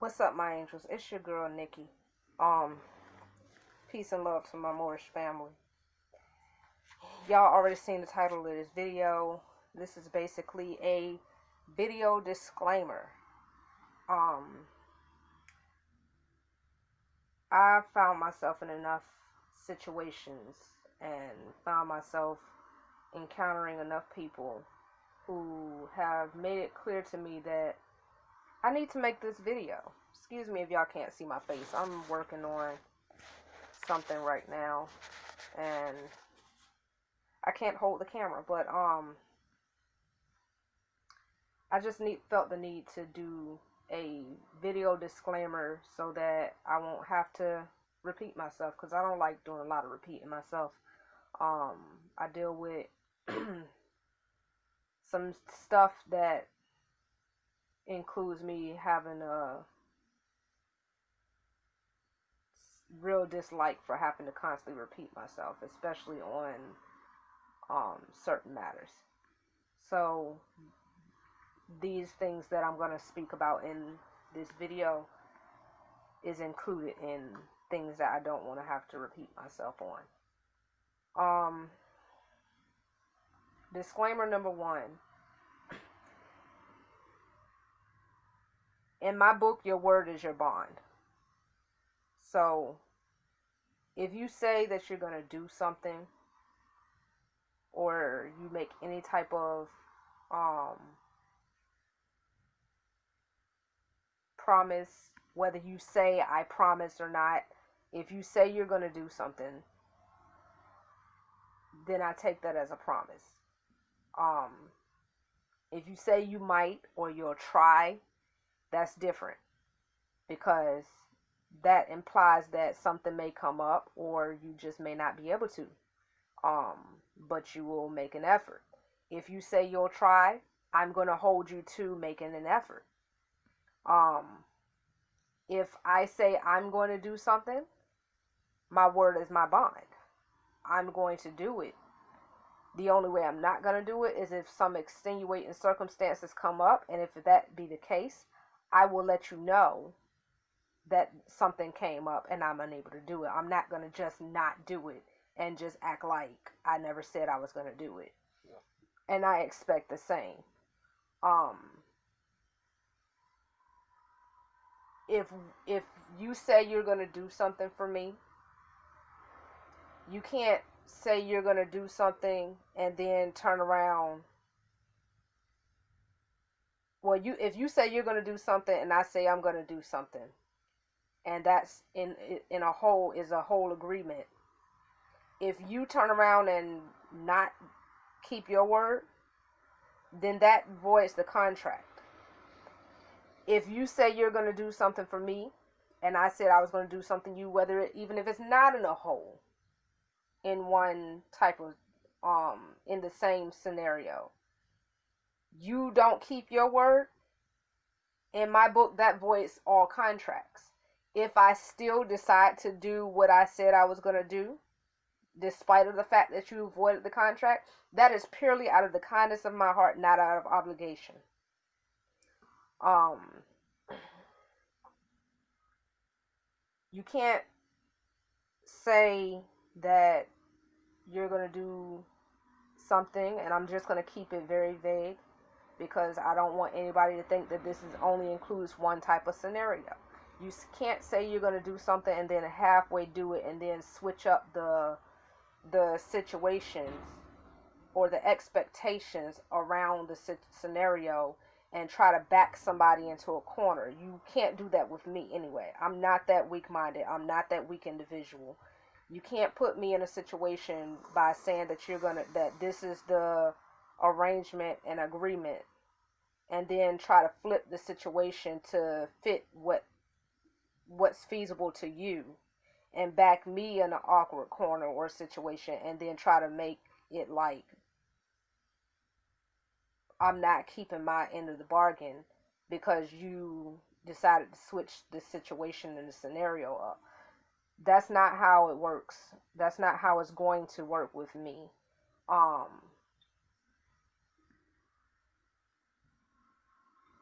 What's up, my angels? It's your girl, Nickie. Um, Peace and love to my Moorish family. Y'all already seen the title of this video. This is basically a video disclaimer. I found myself in enough situations and found myself encountering enough people who have made it clear to me that I need to make this video. Excuse me if y'all can't see my face. I'm working on something right now and I can't hold the camera, but I just felt the need to do a video disclaimer so that I won't have to repeat myself, because I don't like doing a lot of repeating myself. I deal with some stuff that includes me having a real dislike for having to constantly repeat myself, especially on certain matters. So these things that I'm going to speak about in this video is included in things that I don't want to have to repeat myself on. Disclaimer number 1. In my book, your word is your bond. So if you say that you're going to do something, or you make any type of promise, whether you say I promise or not, if you say you're going to do something, then I take that as a promise. If you say you might or you'll try, that's different, because that implies that something may come up or you just may not be able to. But you will make an effort. If you say you'll try, I'm going to hold you to making an effort. If I say I'm going to do something, my word is my bond. I'm going to do it. The only way I'm not going to do it is if some extenuating circumstances come up, and if that be the case, I will let you know that something came up and I'm unable to do it. I'm not going to just not do it and just act like I never said I was going to do it. Yeah. And I expect the same. If you say you're going to do something for me, you can't say you're going to do something and then turn around. Well, if you say you're going to do something and I say I'm going to do something, and that's in a whole agreement. If you turn around and not keep your word, then that voids the contract. If you say you're going to do something for me, and I said I was going to do something even if it's not in a whole, in one type of, in the same scenario, you don't keep your word, in my book, that voids all contracts. If I still decide to do what I said I was going to do, despite of the fact that you voided the contract, that is purely out of the kindness of my heart, not out of obligation. You can't say that you're going to do something, and I'm just going to keep it very vague, because I don't want anybody to think that this only includes one type of scenario. You can't say you're going to do something and then halfway do it and then switch up the situations or the expectations around the scenario and try to back somebody into a corner. You can't do that with me anyway. I'm not that weak-minded. I'm not that weak individual. You can't put me in a situation by saying that this is the arrangement and agreement, and then try to flip the situation to fit what's feasible to you, and back me in an awkward corner or situation, and then try to make it like I'm not keeping my end of the bargain because you decided to switch the situation and the scenario up. That's not how it works. That's not how it's going to work with me.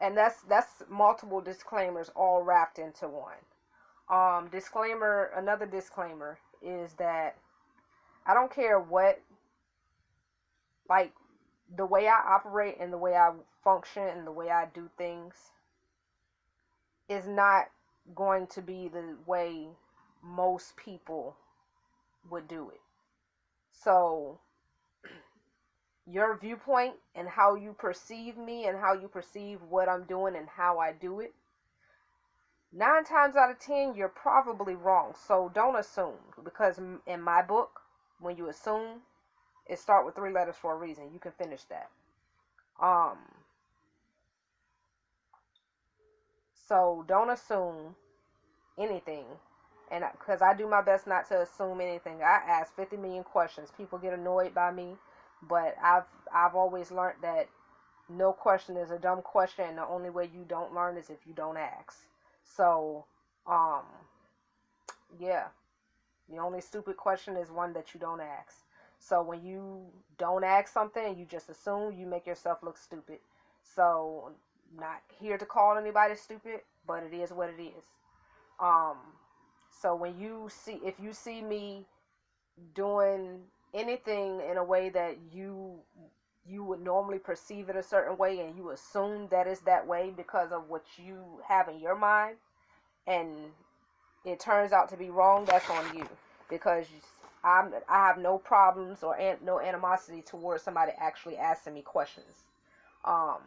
And that's multiple disclaimers all wrapped into one. Another disclaimer is that I don't care what, like, the way I operate and the way I function and the way I do things is not going to be the way most people would do it. So your viewpoint and how you perceive me and how you perceive what I'm doing and how I do it, 9 times out of 10, you're probably wrong. So don't assume, because in my book, when you assume, it starts with 3 letters for a reason. You can finish that. So don't assume anything. And because I do my best not to assume anything. I ask 50 million questions. People get annoyed by me, but I've always learned that no question is a dumb question, and the only way you don't learn is if you don't ask. So, yeah. The only stupid question is one that you don't ask. So when you don't ask something and you just assume, you make yourself look stupid. So, not here to call anybody stupid, but it is what it is. So if you see me doing anything in a way that you would normally perceive it a certain way, and you assume that it's that way because of what you have in your mind, and it turns out to be wrong, that's on you. Because I have no problems or no animosity towards somebody actually asking me questions. I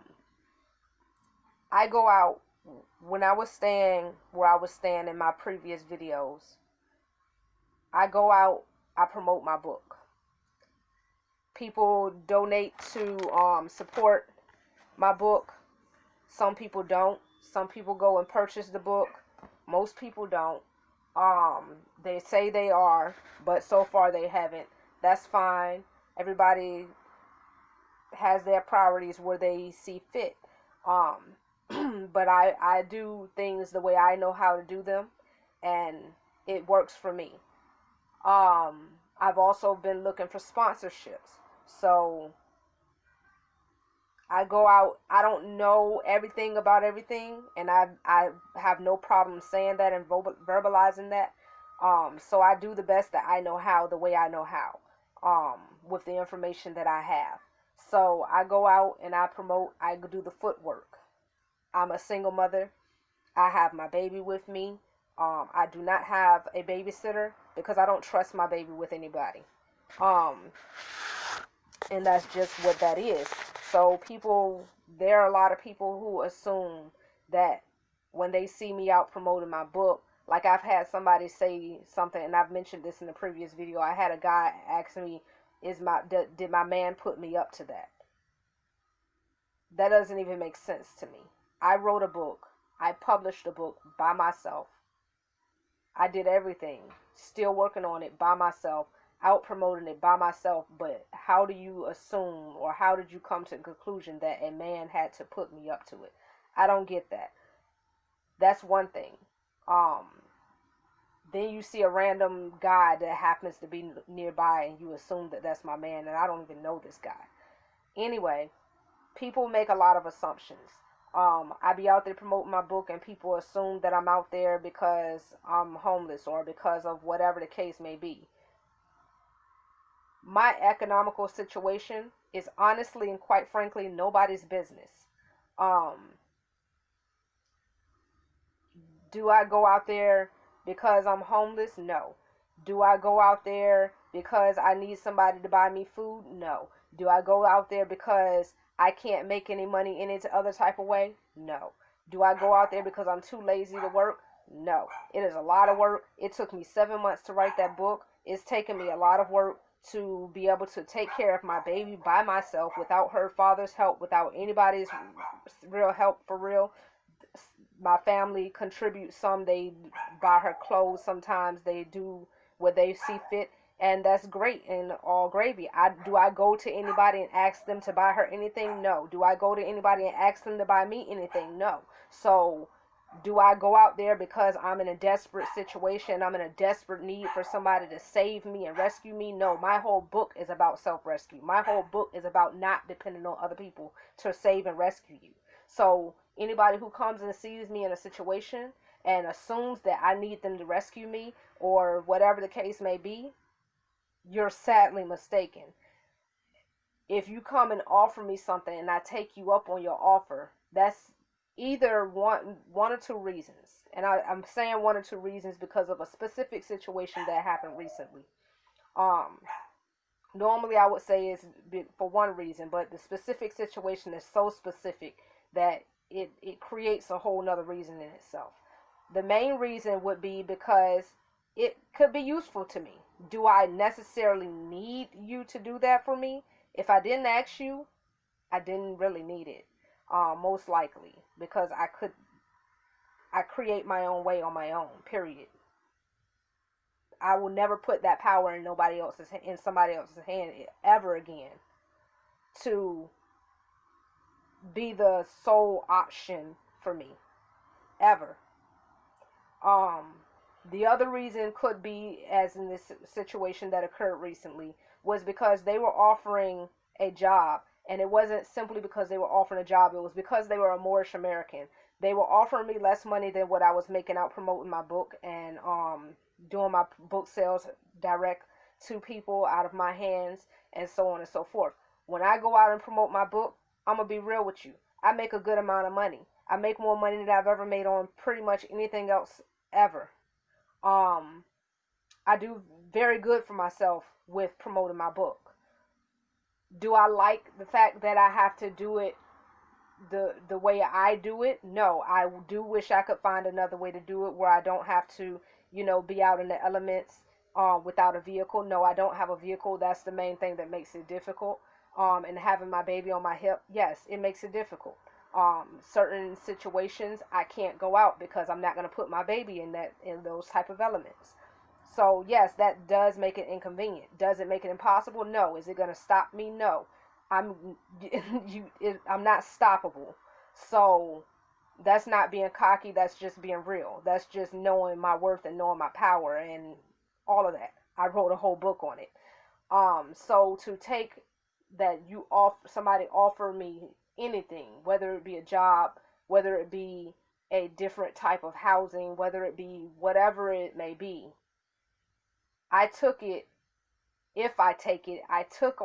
go out, when I was staying where I was staying in my previous videos, I go out, I promote my book. People donate to support my book. Some people don't. Some people go and purchase the book. Most people don't. They say they are, but so far they haven't. That's fine. Everybody has their priorities where they see fit. But I do things the way I know how to do them, and it works for me. I've also been looking for sponsorships. So I go out, I don't know everything about everything, and I have no problem saying that and verbalizing that. So I do the best that I know how, the way I know how, with the information that I have. So I go out and I promote, I do the footwork. I'm a single mother. I have my baby with me. I do not have a babysitter because I don't trust my baby with anybody. And that's just what that is. So there are a lot of people who assume that when they see me out promoting my book, like I've had somebody say something, and I've mentioned this in the previous video. I had a guy ask me, did my man put me up to that? That doesn't even make sense to me. I wrote a book. I published a book by myself. I did everything. Still working on it by myself. Out promoting it by myself. But how do you assume, or how did you come to the conclusion that a man had to put me up to it? I don't get that. That's one thing. Then you see a random guy that happens to be nearby, and you assume that that's my man, and I don't even know this guy. Anyway, people make a lot of assumptions. I be out there promoting my book, and people assume that I'm out there because I'm homeless or because of whatever the case may be. My economical situation is honestly and quite frankly nobody's business. Do I go out there because I'm homeless? No. Do I go out there because I need somebody to buy me food? No. Do I go out there because I can't make any money any other type of way? No. Do I go out there because I'm too lazy to work? No. It is a lot of work. It took me 7 months to write that book. It's taken me a lot of work to be able to take care of my baby by myself without her father's help, without anybody's real help for real. My family contributes some. They buy her clothes sometimes. They do what they see fit. And that's great and all gravy. Do I go to anybody and ask them to buy her anything? No. Do I go to anybody and ask them to buy me anything? No. So do I go out there because I'm in a desperate situation? I'm in a desperate need for somebody to save me and rescue me? No. My whole book is about self-rescue. My whole book is about not depending on other people to save and rescue you. So Anybody who comes and sees me in a situation and assumes that I need them to rescue me or whatever the case may be, you're sadly mistaken. If you come and offer me something and I take you up on your offer, that's either one or two reasons. And I'm saying one or two reasons because of a specific situation that happened recently. Um, Normally I would say it's for one reason, but the specific situation is so specific that it creates a whole nother reason in itself. The main reason would be because it could be useful to me. Do I necessarily need you to do that for me? If I didn't ask you, I didn't really need it. Most likely because I create my own way on my own. Period. I will never put that power in somebody else's hand ever again to be the sole option for me ever. The other reason could be, as in this situation that occurred recently, was because they were offering a job, and it wasn't simply because they were offering a job. It was because they were a Moorish American. They were offering me less money than what I was making out promoting my book and doing my book sales direct to people out of my hands and so on and so forth. When I go out and promote my book, I'm going to be real with you. I make a good amount of money. I make more money than I've ever made on pretty much anything else ever. I do very good for myself with promoting my book. Do I like the fact that I have to do it the way I do it? No, I do wish I could find another way to do it where I don't have to, be out in the elements without a vehicle. No, I don't have a vehicle. That's the main thing that makes it difficult. And having my baby on my hip, yes, it makes it difficult. Certain situations I can't go out because I'm not going to put my baby in those type of elements. So yes, that does make it inconvenient. Does it make it impossible? No. Is it going to stop me? No. I'm not stoppable. So that's not being cocky. That's just being real. That's just knowing my worth and knowing my power and all of that. I wrote a whole book on it. So to take that somebody offer me anything, whether it be a job, whether it be a different type of housing, whether it be whatever it may be, I took it. If I take it, I took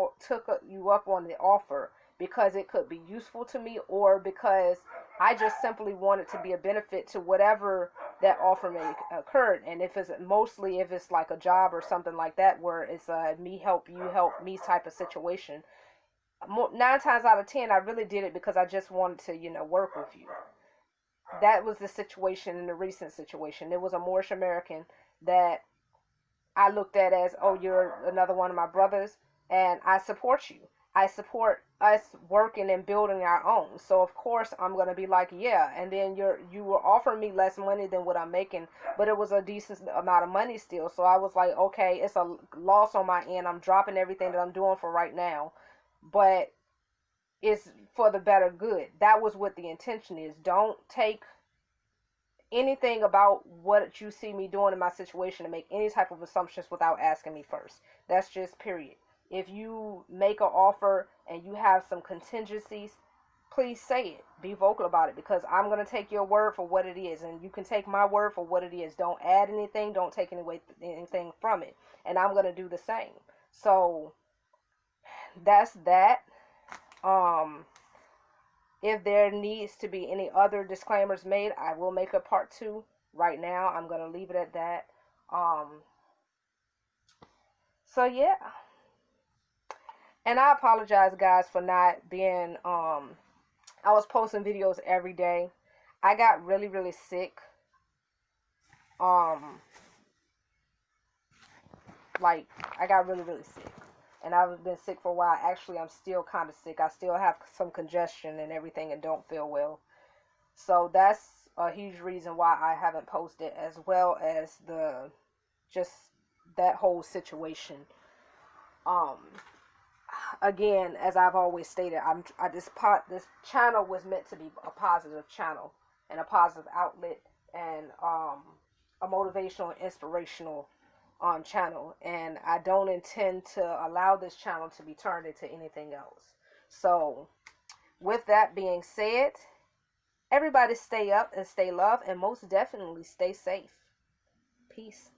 you up on the offer because it could be useful to me, or because I just simply wanted to be a benefit to whatever that offer may occur. And if it's like a job or something like that, where it's a me help you help me type of situation, 9 times out of 10, I really did it because I just wanted to, work with you. That was the situation in the recent situation. It was a Moorish American that I looked at as, oh, you're another one of my brothers, and I support you. I support us working and building our own. So of course I'm gonna be like, yeah. And then you were offering me less money than what I'm making, but it was a decent amount of money still. So I was like, okay, it's a loss on my end. I'm dropping everything that I'm doing for right now, but it's for the better good. That was what the intention is. Don't take anything about what you see me doing in my situation to make any type of assumptions without asking me first. That's just period. If you make an offer and you have some contingencies, please say it. Be vocal about it, because I'm going to take your word for what it is, and you can take my word for what it is. Don't add anything. Don't take anything from it. And I'm going to do the same. So that's that. If there needs to be any other disclaimers made, I will make a part 2. Right now, I'm going to leave it at that. So yeah. And I apologize, guys, for not being, I was posting videos every day. I got really, really sick. I got really, really sick. And I've been sick for a while. Actually, I'm still kind of sick. I still have some congestion and everything and don't feel well. So that's a huge reason why I haven't posted, as well as just that whole situation. Again, as I've always stated, this channel was meant to be a positive channel and a positive outlet, and a motivational and inspirational channel, and I don't intend to allow this channel to be turned into anything else. So with that being said, Everybody stay up and stay loved, and most definitely stay safe. Peace.